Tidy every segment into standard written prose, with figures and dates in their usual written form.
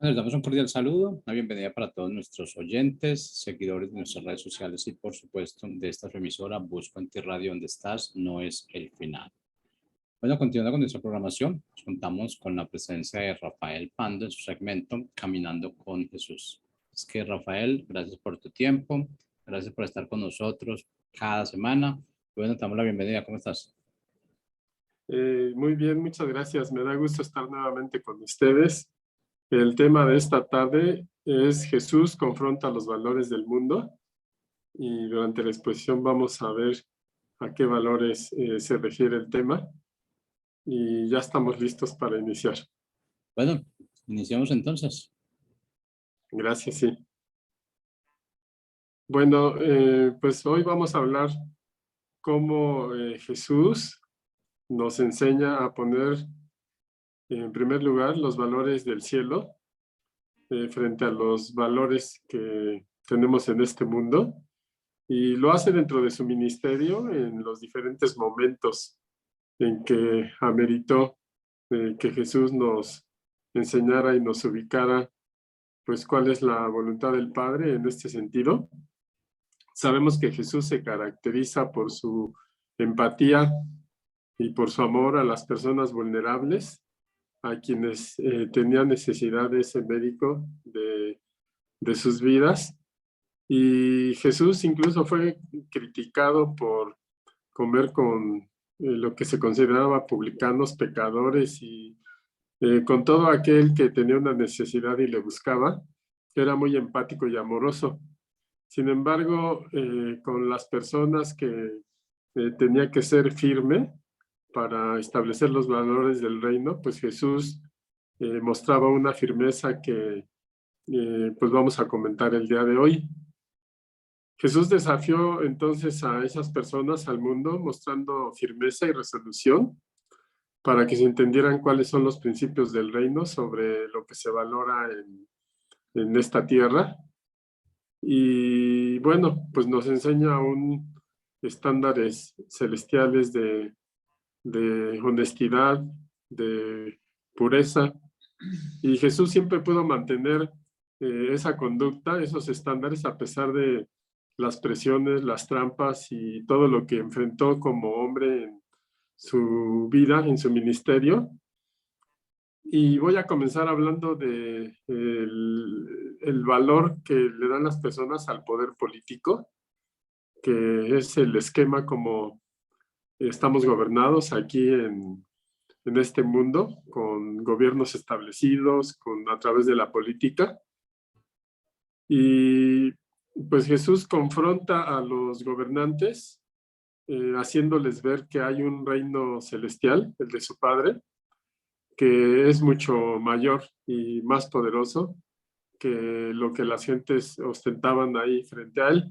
Les damos un cordial saludo, una bienvenida para todos nuestros oyentes, seguidores de nuestras redes sociales y, por supuesto, de esta su emisora Busco en ti Radio, donde estás, no es el final. Bueno, continuando con nuestra programación, nos contamos con la presencia de Rafael Pando en su segmento Caminando con Jesús. Es que, Rafael, gracias por tu tiempo, gracias por estar con nosotros cada semana. Bueno, te damos la bienvenida, ¿cómo estás? Muy bien, muchas gracias. Me da gusto estar nuevamente con ustedes. El tema de esta tarde es Jesús confronta los valores del mundo y durante la exposición vamos a ver a qué valores se refiere el tema y ya estamos listos para iniciar. Bueno, iniciamos entonces. Gracias, sí. Bueno, pues hoy vamos a hablar cómo Jesús nos enseña a poner en primer lugar los valores del cielo frente a los valores que tenemos en este mundo, y lo hace dentro de su ministerio en los diferentes momentos en que ameritó que Jesús nos enseñara y nos ubicara pues cuál es la voluntad del Padre en este sentido. Sabemos que Jesús se caracteriza por su empatía y por su amor a las personas vulnerables, a quienes tenían necesidad de ese médico de sus vidas. Y Jesús incluso fue criticado por comer con lo que se consideraba publicanos, pecadores y con todo aquel que tenía una necesidad y le buscaba. Era muy empático y amoroso. Sin embargo, con las personas que tenía que ser firme para establecer los valores del reino, pues Jesús mostraba una firmeza que pues vamos a comentar el día de hoy. Jesús desafió entonces a esas personas, al mundo, mostrando firmeza y resolución para que se entendieran cuáles son los principios del reino sobre lo que se valora en esta tierra. Y bueno, pues nos enseña aún estándares celestiales de honestidad, de pureza. Y Jesús siempre pudo mantener esa conducta, esos estándares, a pesar de las presiones, las trampas y todo lo que enfrentó como hombre en su vida, en su ministerio. Y voy a comenzar hablando de el valor que le dan las personas al poder político, que es el esquema como estamos gobernados aquí en este mundo, con gobiernos establecidos, a través de la política. Y pues Jesús confronta a los gobernantes, haciéndoles ver que hay un reino celestial, el de su Padre, que es mucho mayor y más poderoso que lo que las gentes ostentaban ahí frente a él.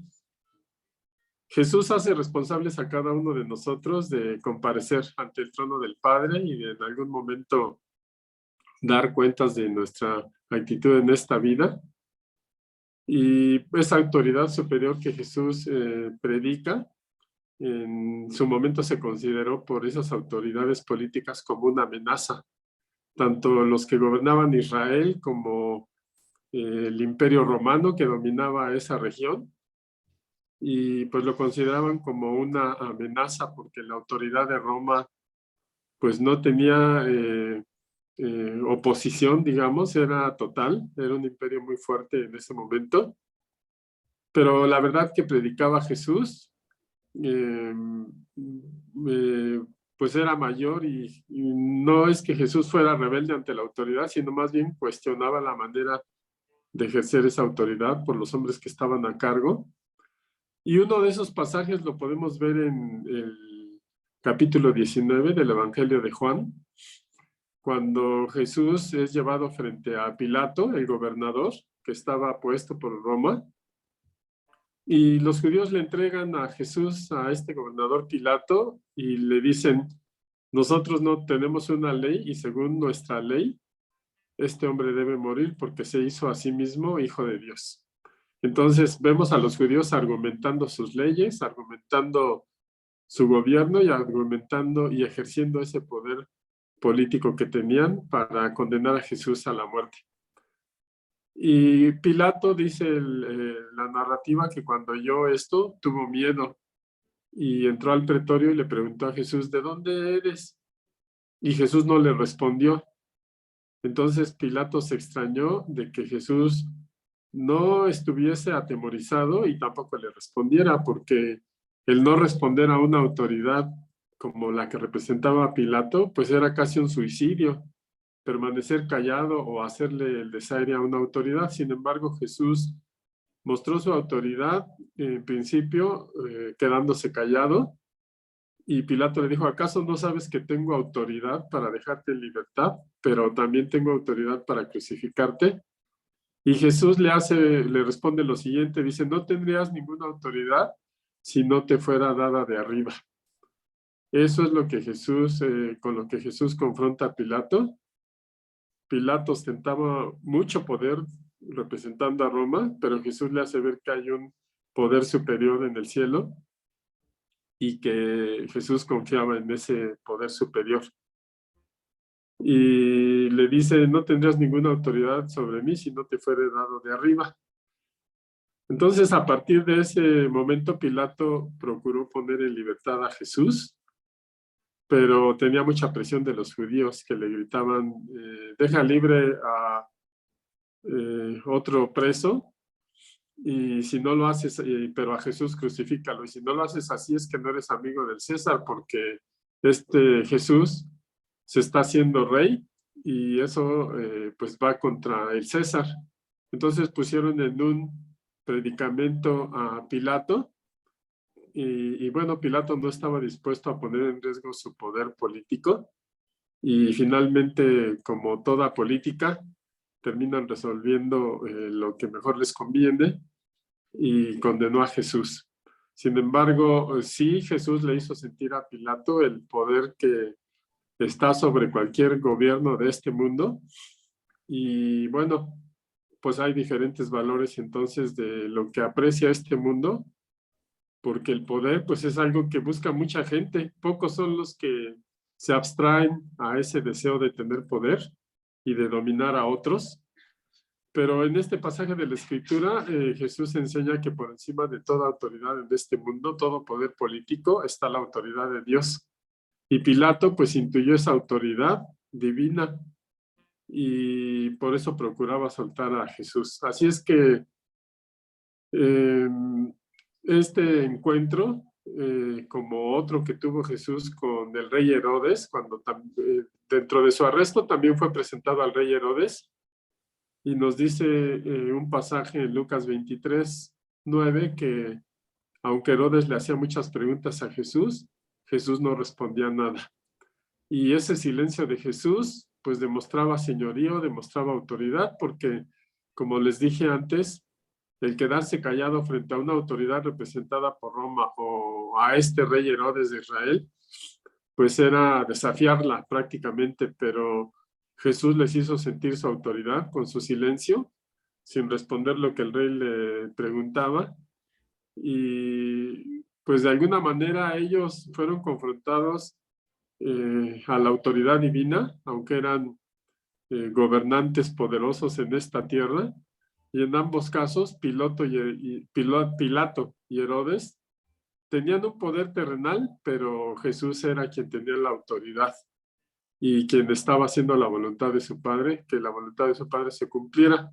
Jesús hace responsables a cada uno de nosotros de comparecer ante el trono del Padre y de en algún momento dar cuentas de nuestra actitud en esta vida. Y esa autoridad superior que Jesús predica, en su momento se consideró por esas autoridades políticas como una amenaza, tanto los que gobernaban Israel como el Imperio Romano que dominaba esa región, y pues lo consideraban como una amenaza porque la autoridad de Roma pues no tenía oposición, digamos, era total, era un imperio muy fuerte en ese momento. Pero la verdad que predicaba Jesús pues era mayor, y no es que Jesús fuera rebelde ante la autoridad, sino más bien cuestionaba la manera de ejercer esa autoridad por los hombres que estaban a cargo. Y uno de esos pasajes lo podemos ver en el capítulo 19 del Evangelio de Juan, cuando Jesús es llevado frente a Pilato, el gobernador, que estaba puesto por Roma. Y los judíos le entregan a Jesús, a este gobernador Pilato, y le dicen: nosotros no tenemos una ley, y según nuestra ley, este hombre debe morir porque se hizo a sí mismo hijo de Dios. Entonces vemos a los judíos argumentando sus leyes, argumentando su gobierno y argumentando y ejerciendo ese poder político que tenían para condenar a Jesús a la muerte. Y Pilato dice la narrativa que cuando oyó esto tuvo miedo y entró al pretorio y le preguntó a Jesús, ¿de dónde eres? Y Jesús no le respondió. Entonces Pilato se extrañó de que Jesús no estuviese atemorizado y tampoco le respondiera, porque el no responder a una autoridad como la que representaba a Pilato, pues era casi un suicidio, permanecer callado o hacerle el desaire a una autoridad. Sin embargo, Jesús mostró su autoridad en principio quedándose callado, y Pilato le dijo, ¿acaso no sabes que tengo autoridad para dejarte en libertad, pero también tengo autoridad para crucificarte? Y Jesús le responde lo siguiente, dice, no tendrías ninguna autoridad si no te fuera dada de arriba. Eso es lo que Jesús, con lo que Jesús confronta a Pilato. Pilato ostentaba mucho poder representando a Roma, pero Jesús le hace ver que hay un poder superior en el cielo y que Jesús confiaba en ese poder superior. Y le dice, no tendrás ninguna autoridad sobre mí si no te fuere dado de arriba. Entonces, a partir de ese momento, Pilato procuró poner en libertad a Jesús, pero tenía mucha presión de los judíos que le gritaban, deja libre a otro preso, y si no lo haces, pero a Jesús crucifícalo, y si no lo haces así es que no eres amigo del César, porque este Jesús se está haciendo rey, y eso pues va contra el César. Entonces pusieron en un predicamento a Pilato, y bueno, Pilato no estaba dispuesto a poner en riesgo su poder político, y finalmente, como toda política, terminan resolviendo lo que mejor les conviene, y condenó a Jesús. Sin embargo, sí, Jesús le hizo sentir a Pilato el poder que está sobre cualquier gobierno de este mundo. Y bueno, pues hay diferentes valores entonces de lo que aprecia este mundo, porque el poder pues es algo que busca mucha gente. Pocos son los que se abstraen a ese deseo de tener poder y de dominar a otros. Pero en este pasaje de la Escritura, Jesús enseña que por encima de toda autoridad en este mundo, todo poder político, está la autoridad de Dios. Y Pilato pues intuyó esa autoridad divina y por eso procuraba soltar a Jesús. Así es que eh, este encuentro, como otro que tuvo Jesús con el rey Herodes, cuando dentro de su arresto también fue presentado al rey Herodes, y nos dice un pasaje en Lucas 23:9 que aunque Herodes le hacía muchas preguntas a Jesús, Jesús no respondía nada. Y ese silencio de Jesús pues demostraba señorío, demostraba autoridad, porque como les dije antes, el quedarse callado frente a una autoridad representada por Roma o a este rey Herodes de Israel, pues era desafiarla prácticamente, pero Jesús les hizo sentir su autoridad con su silencio, sin responder lo que el rey le preguntaba. Y pues de alguna manera ellos fueron confrontados a la autoridad divina, aunque eran gobernantes poderosos en esta tierra. Y en ambos casos, Pilato y Herodes tenían un poder terrenal, pero Jesús era quien tenía la autoridad y quien estaba haciendo la voluntad de su Padre, que la voluntad de su Padre se cumpliera.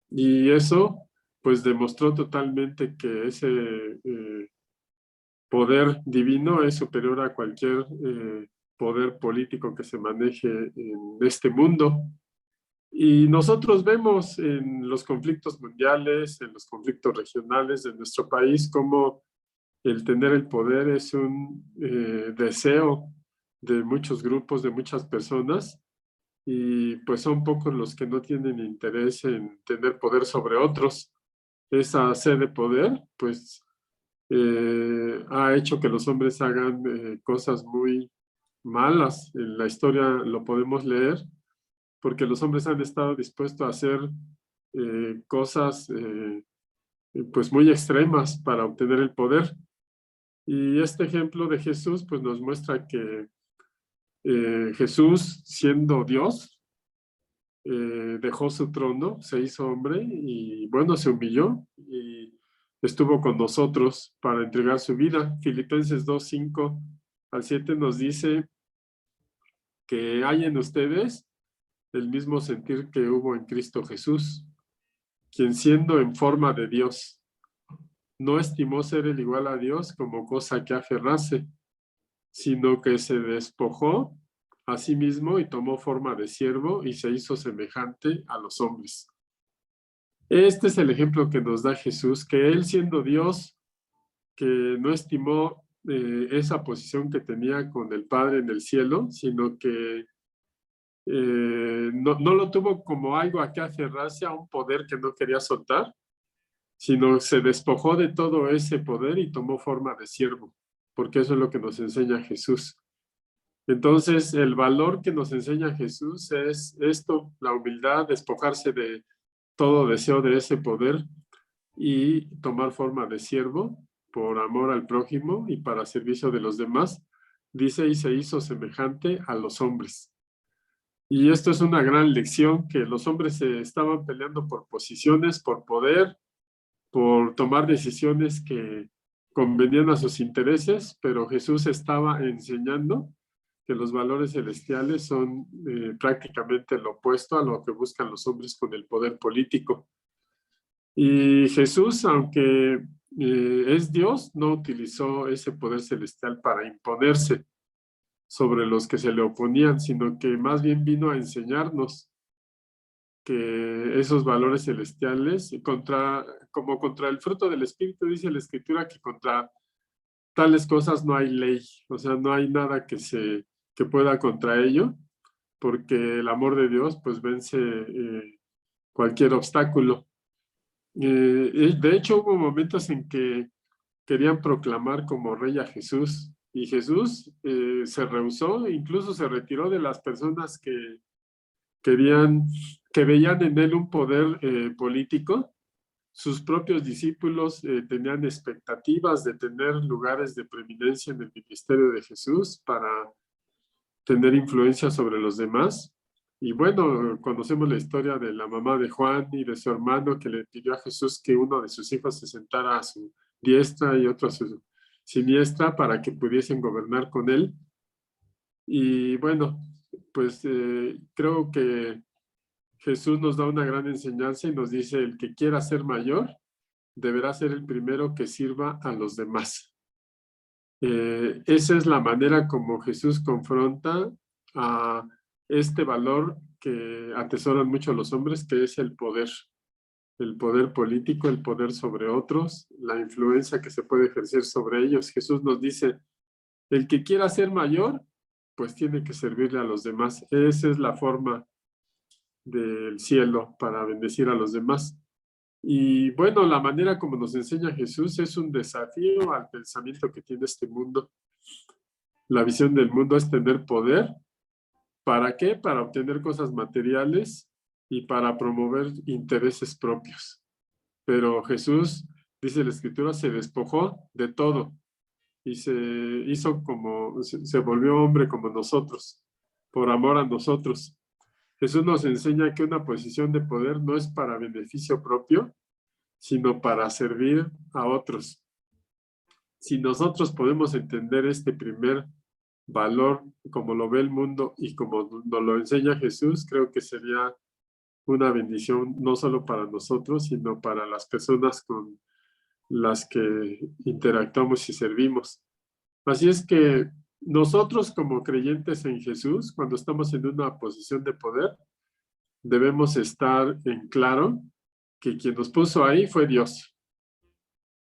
Y eso, pues, demostró totalmente que ese poder divino es superior a cualquier poder político que se maneje en este mundo. Y nosotros vemos en los conflictos mundiales, en los conflictos regionales de nuestro país, cómo el tener el poder es un deseo de muchos grupos, de muchas personas, y pues son pocos los que no tienen interés en tener poder sobre otros. Esa sed de poder, pues, ha hecho que los hombres hagan cosas muy malas. En la historia lo podemos leer, porque los hombres han estado dispuestos a hacer cosas pues muy extremas para obtener el poder. Y este ejemplo de Jesús pues nos muestra que Jesús, siendo Dios, dejó su trono, se hizo hombre y bueno, se humilló y estuvo con nosotros para entregar su vida. Filipenses 2, 5 al 7 nos dice que hay en ustedes el mismo sentir que hubo en Cristo Jesús, quien siendo en forma de Dios, no estimó ser el igual a Dios como cosa que aferrarse, sino que se despojó a sí mismo y tomó forma de siervo y se hizo semejante a los hombres. Este es el ejemplo que nos da Jesús, que él siendo Dios, que no estimó esa posición que tenía con el Padre en el cielo, sino que no lo tuvo como algo a que aferrarse, a un poder que no quería soltar, sino se despojó de todo ese poder y tomó forma de siervo, porque eso es lo que nos enseña Jesús. Entonces, el valor que nos enseña Jesús es esto, la humildad, despojarse de todo deseo de ese poder y tomar forma de siervo por amor al prójimo y para servicio de los demás. Dice, y se hizo semejante a los hombres. Y esto es una gran lección, que los hombres se estaban peleando por posiciones, por poder, por tomar decisiones que convenían a sus intereses, pero Jesús estaba enseñando que los valores celestiales son prácticamente lo opuesto a lo que buscan los hombres con el poder político. Y Jesús, aunque es Dios, no utilizó ese poder celestial para imponerse sobre los que se le oponían, sino que más bien vino a enseñarnos que esos valores celestiales, como contra el fruto del Espíritu, dice la Escritura que contra tales cosas no hay ley, o sea, no hay nada que pueda contra ello, porque el amor de Dios pues vence cualquier obstáculo. De hecho, hubo momentos en que querían proclamar como rey a Jesús, y Jesús se rehusó, incluso se retiró de las personas que veían en él un poder político. Sus propios discípulos tenían expectativas de tener lugares de preeminencia en el ministerio de Jesús para tener influencia sobre los demás. Y bueno, conocemos la historia de la mamá de Juan y de su hermano que le pidió a Jesús que uno de sus hijos se sentara a su diestra y otro a su siniestra para que pudiesen gobernar con él. Y bueno, pues creo que Jesús nos da una gran enseñanza y nos dice, el que quiera ser mayor, deberá ser el primero que sirva a los demás. Esa es la manera como Jesús confronta a este valor que atesoran mucho los hombres, que es el poder político, el poder sobre otros, la influencia que se puede ejercer sobre ellos. Jesús nos dice, el que quiera ser mayor, pues tiene que servirle a los demás. Esa es la forma del cielo para bendecir a los demás. Y bueno, la manera como nos enseña Jesús es un desafío al pensamiento que tiene este mundo. La visión del mundo es tener poder. ¿Para qué? Para obtener cosas materiales y para promover intereses propios. Pero Jesús, dice la Escritura, se despojó de todo y se volvió hombre como nosotros, por amor a nosotros. Jesús nos enseña que una posición de poder no es para beneficio propio, sino para servir a otros. Si nosotros podemos entender este primer valor como lo ve el mundo y como nos lo enseña Jesús, creo que sería una bendición no solo para nosotros, sino para las personas con las que interactuamos y servimos. Así es que nosotros como creyentes en Jesús, cuando estamos en una posición de poder, debemos estar en claro que quien nos puso ahí fue Dios.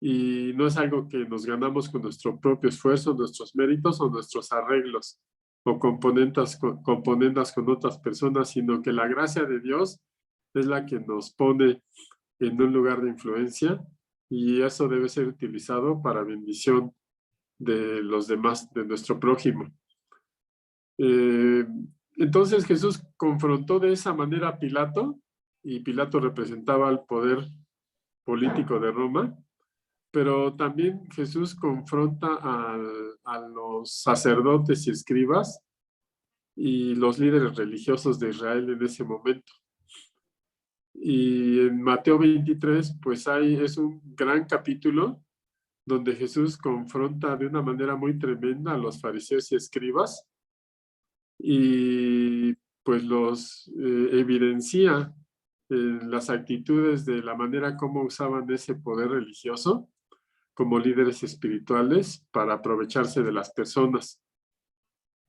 Y no es algo que nos ganamos con nuestro propio esfuerzo, nuestros méritos o nuestros arreglos o componendas con otras personas, sino que la gracia de Dios es la que nos pone en un lugar de influencia y eso debe ser utilizado para bendición de los demás, de nuestro prójimo. Entonces Jesús confrontó de esa manera a Pilato, y Pilato representaba al poder político de Roma, pero también Jesús confronta a los sacerdotes y escribas y los líderes religiosos de Israel en ese momento. Y en Mateo 23, pues es un gran capítulo donde Jesús confronta de una manera muy tremenda a los fariseos y escribas y pues los evidencia las actitudes de la manera como usaban ese poder religioso como líderes espirituales para aprovecharse de las personas.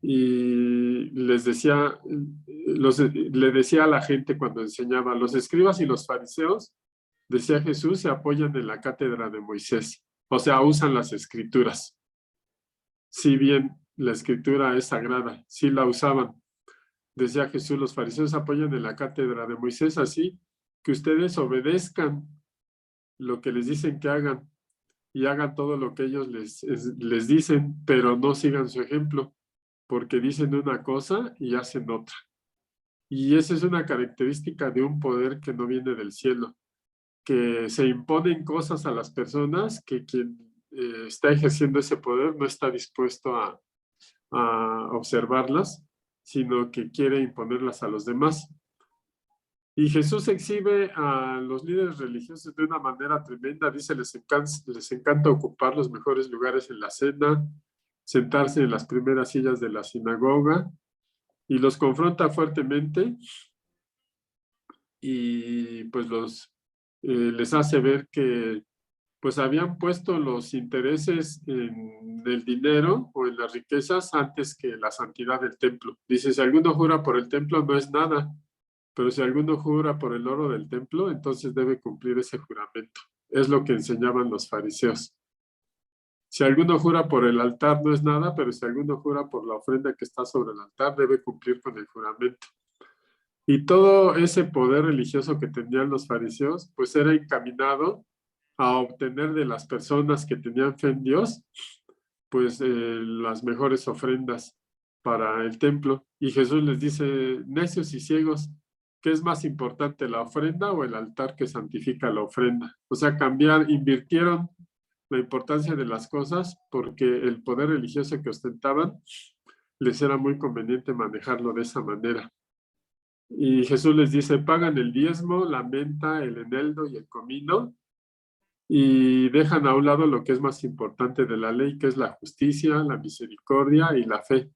Y les decía, le decía a la gente cuando enseñaba, los escribas y los fariseos, decía Jesús, se apoyan en la cátedra de Moisés, o sea, usan las escrituras. Si bien la escritura es sagrada, sí la usaban. Decía Jesús, los fariseos apoyan en la cátedra de Moisés, así que ustedes obedezcan lo que les dicen que hagan y hagan todo lo que ellos les dicen, pero no sigan su ejemplo, porque dicen una cosa y hacen otra. Y esa es una característica de un poder que no viene del cielo, que se imponen cosas a las personas que quien está ejerciendo ese poder no está dispuesto a observarlas, sino que quiere imponerlas a los demás. Y Jesús exhibe a los líderes religiosos de una manera tremenda. Dice, les encanta ocupar los mejores lugares en la cena, sentarse en las primeras sillas de la sinagoga, y los confronta fuertemente y pues les hace ver que pues habían puesto los intereses en el dinero o en las riquezas antes que la santidad del templo. Dice, si alguno jura por el templo no es nada, pero si alguno jura por el oro del templo, entonces debe cumplir ese juramento. Es lo que enseñaban los fariseos. Si alguno jura por el altar no es nada, pero si alguno jura por la ofrenda que está sobre el altar, debe cumplir con el juramento. Y todo ese poder religioso que tenían los fariseos, pues era encaminado a obtener de las personas que tenían fe en Dios, pues las mejores ofrendas para el templo. Y Jesús les dice, necios y ciegos, ¿qué es más importante, la ofrenda o el altar que santifica la ofrenda? O sea, invirtieron la importancia de las cosas porque el poder religioso que ostentaban les era muy conveniente manejarlo de esa manera. Y Jesús les dice, pagan el diezmo, la menta, el eneldo y el comino, y dejan a un lado lo que es más importante de la ley, que es la justicia, la misericordia y la fe.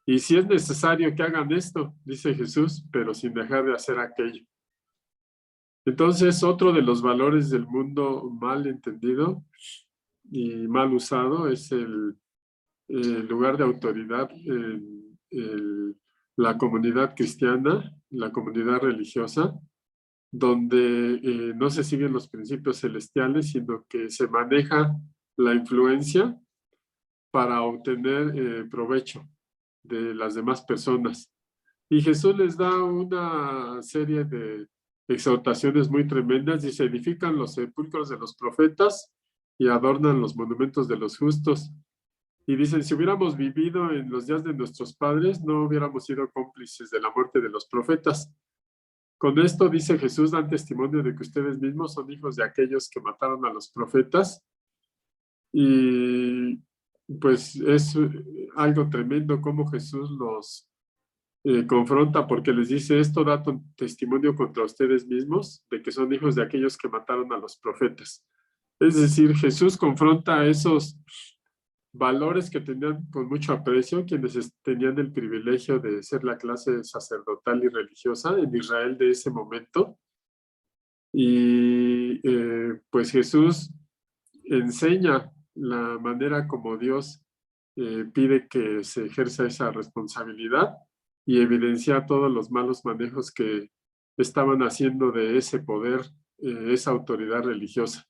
Y si es necesario que hagan esto, dice Jesús, pero sin dejar de hacer aquello. Entonces, otro de los valores del mundo mal entendido y mal usado es el lugar de autoridad en la comunidad cristiana, la comunidad religiosa, donde no se siguen los principios celestiales, sino que se maneja la influencia para obtener provecho de las demás personas. Y Jesús les da una serie de exhortaciones muy tremendas. Dice, edifican los sepulcros de los profetas y adornan los monumentos de los justos. Y dicen, si hubiéramos vivido en los días de nuestros padres, no hubiéramos sido cómplices de la muerte de los profetas. Con esto, dice Jesús, dan testimonio de que ustedes mismos son hijos de aquellos que mataron a los profetas. Y pues es algo tremendo cómo Jesús los confronta, porque les dice, esto da testimonio contra ustedes mismos de que son hijos de aquellos que mataron a los profetas. Es decir, Jesús confronta a esos valores que tenían con mucho aprecio quienes tenían el privilegio de ser la clase sacerdotal y religiosa en Israel de ese momento. Y pues Jesús enseña la manera como Dios pide que se ejerza esa responsabilidad y evidencia todos los malos manejos que estaban haciendo de ese poder, esa autoridad religiosa.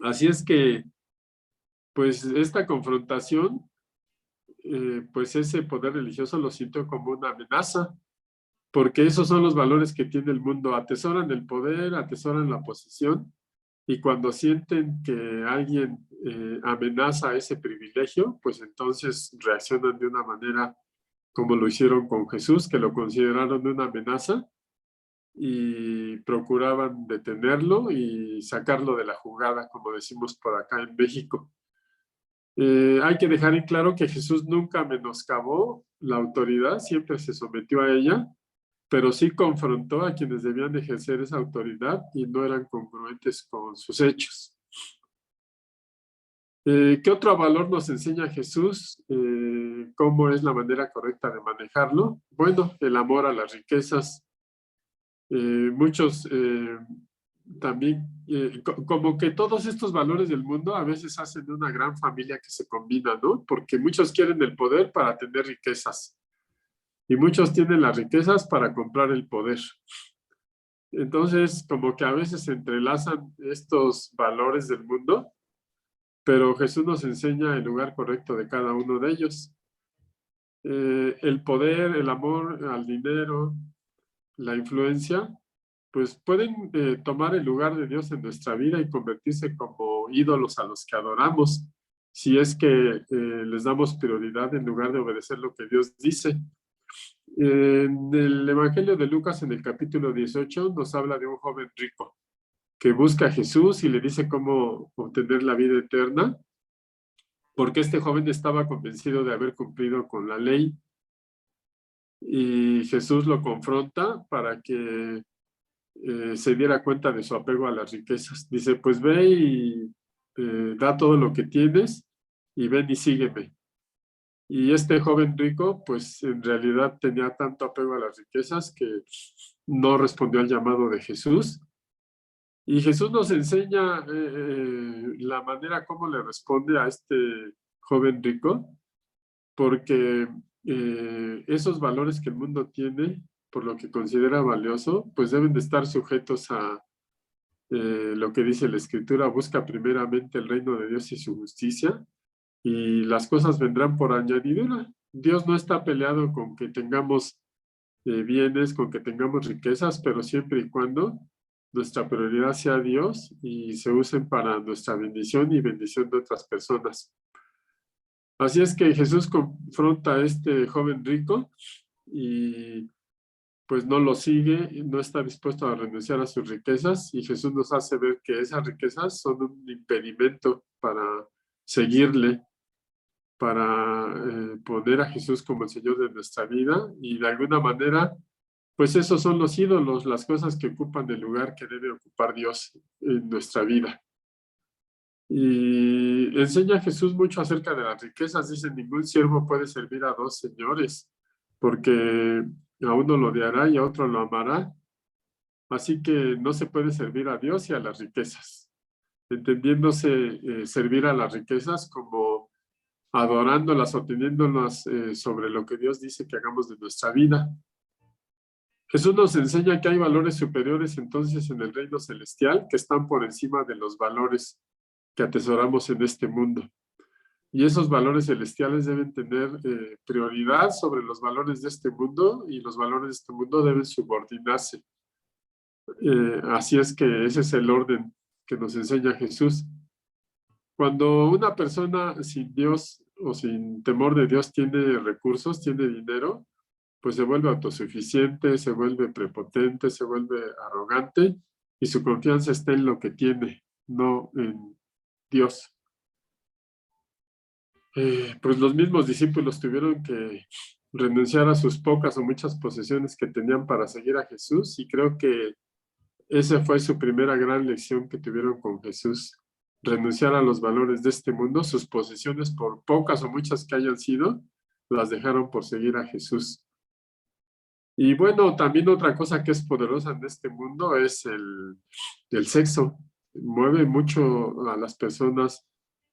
Así es que pues esta confrontación, pues ese poder religioso lo siento como una amenaza, porque esos son los valores que tiene el mundo. Atesoran el poder, atesoran la posición, y cuando sienten que alguien amenaza ese privilegio, pues entonces reaccionan de una manera como lo hicieron con Jesús, que lo consideraron una amenaza y procuraban detenerlo y sacarlo de la jugada, como decimos por acá en México. Hay que dejar en claro que Jesús nunca menoscabó la autoridad, siempre se sometió a ella, pero sí confrontó a quienes debían ejercer esa autoridad y no eran congruentes con sus hechos. ¿Qué otro valor nos enseña Jesús? ¿Cómo es la manera correcta de manejarlo? Bueno, el amor a las riquezas. Muchos también, como que todos estos valores del mundo a veces hacen una gran familia que se combina, ¿no? Porque muchos quieren el poder para tener riquezas y muchos tienen las riquezas para comprar el poder. Entonces, como que a veces se entrelazan estos valores del mundo, pero Jesús nos enseña el lugar correcto de cada uno de ellos. El poder, el amor al dinero, la influencia, pues pueden tomar el lugar de Dios en nuestra vida y convertirse como ídolos a los que adoramos, si es que les damos prioridad en lugar de obedecer lo que Dios dice. En el Evangelio de Lucas, en el capítulo 18, nos habla de un joven rico que busca a Jesús y le dice cómo obtener la vida eterna, porque este joven estaba convencido de haber cumplido con la ley y Jesús lo confronta para que se diera cuenta de su apego a las riquezas. Dice, pues ve y da todo lo que tienes y ven y sígueme. Y este joven rico, pues en realidad tenía tanto apego a las riquezas que no respondió al llamado de Jesús. Y Jesús nos enseña la manera como le responde a este joven rico, porque esos valores que el mundo tiene, por lo que considera valioso, pues deben de estar sujetos a lo que dice la Escritura: busca primeramente el reino de Dios y su justicia, y las cosas vendrán por añadidura. Dios no está peleado con que tengamos bienes, con que tengamos riquezas, pero siempre y cuando nuestra prioridad sea Dios y se usen para nuestra bendición y bendición de otras personas. Así es que Jesús confronta a este joven rico y pues no lo sigue, no está dispuesto a renunciar a sus riquezas, y Jesús nos hace ver que esas riquezas son un impedimento para seguirle, para poner a Jesús como el Señor de nuestra vida, y de alguna manera, pues esos son los ídolos, las cosas que ocupan el lugar que debe ocupar Dios en nuestra vida. Y enseña a Jesús mucho acerca de las riquezas. Dice, ningún siervo puede servir a dos señores, porque a uno lo odiará y a otro lo amará. Así que no se puede servir a Dios y a las riquezas, entendiéndose servir a las riquezas como adorándolas o teniéndolas sobre lo que Dios dice que hagamos de nuestra vida. Jesús nos enseña que hay valores superiores entonces en el reino celestial que están por encima de los valores que atesoramos en este mundo. Y esos valores celestiales deben tener prioridad sobre los valores de este mundo, y los valores de este mundo deben subordinarse. Así es que ese es el orden que nos enseña Jesús. Cuando una persona sin Dios o sin temor de Dios tiene recursos, tiene dinero, pues se vuelve autosuficiente, se vuelve prepotente, se vuelve arrogante, y su confianza está en lo que tiene, no en Dios. Pues los mismos discípulos tuvieron que renunciar a sus pocas o muchas posesiones que tenían para seguir a Jesús, y creo que esa fue su primera gran lección que tuvieron con Jesús: renunciar a los valores de este mundo. Sus posesiones, por pocas o muchas que hayan sido, las dejaron por seguir a Jesús. Y bueno, también otra cosa que es poderosa en este mundo es el sexo. Mueve mucho a las personas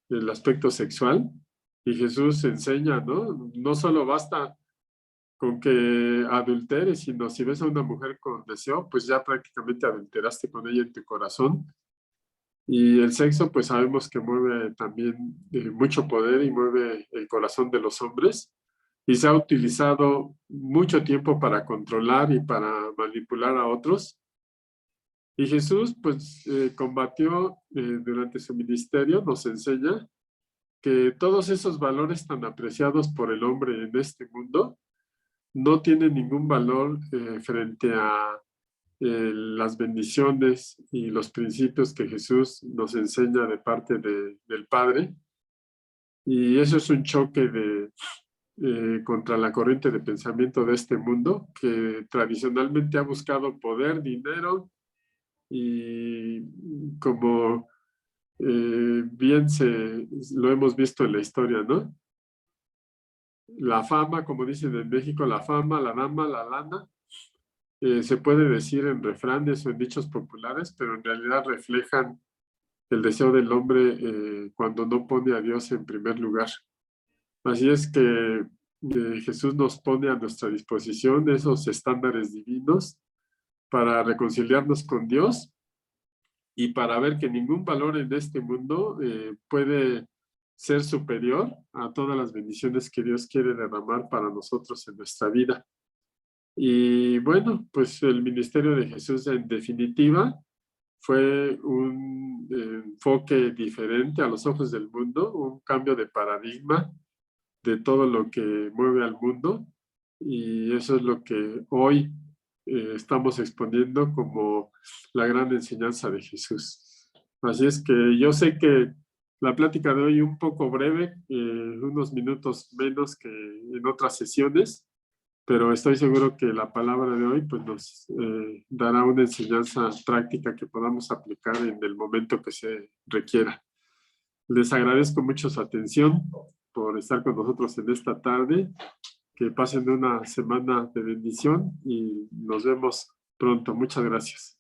el aspecto sexual, y Jesús enseña, ¿no? No solo basta con que adulteres, sino si ves a una mujer con deseo, pues ya prácticamente adulteraste con ella en tu corazón. Y el sexo, pues sabemos que mueve también mucho poder y mueve el corazón de los hombres, y se ha utilizado mucho tiempo para controlar y para manipular a otros. Y Jesús, pues, combatió durante su ministerio, nos enseña que todos esos valores tan apreciados por el hombre en este mundo no tienen ningún valor frente a las bendiciones y los principios que Jesús nos enseña de parte del Padre. Y eso es un choque contra la corriente de pensamiento de este mundo, que tradicionalmente ha buscado poder, dinero, y como bien lo hemos visto en la historia, ¿no? La fama, como dicen en México, la fama, la dama, la lana, se puede decir en refranes o en dichos populares, pero en realidad reflejan el deseo del hombre cuando no pone a Dios en primer lugar. Así es que Jesús nos pone a nuestra disposición esos estándares divinos para reconciliarnos con Dios y para ver que ningún valor en este mundo puede ser superior a todas las bendiciones que Dios quiere derramar para nosotros en nuestra vida. Y bueno, pues el ministerio de Jesús en definitiva fue un enfoque diferente a los ojos del mundo, un cambio de paradigma de todo lo que mueve al mundo, y eso es lo que hoy estamos exponiendo como la gran enseñanza de Jesús. Así es que yo sé que la plática de hoy un poco breve, unos minutos menos que en otras sesiones, pero estoy seguro que la palabra de hoy pues, nos dará una enseñanza práctica que podamos aplicar en el momento que se requiera. Les agradezco mucho su atención por estar con nosotros en esta tarde. Que pasen una semana de bendición y nos vemos pronto. Muchas gracias.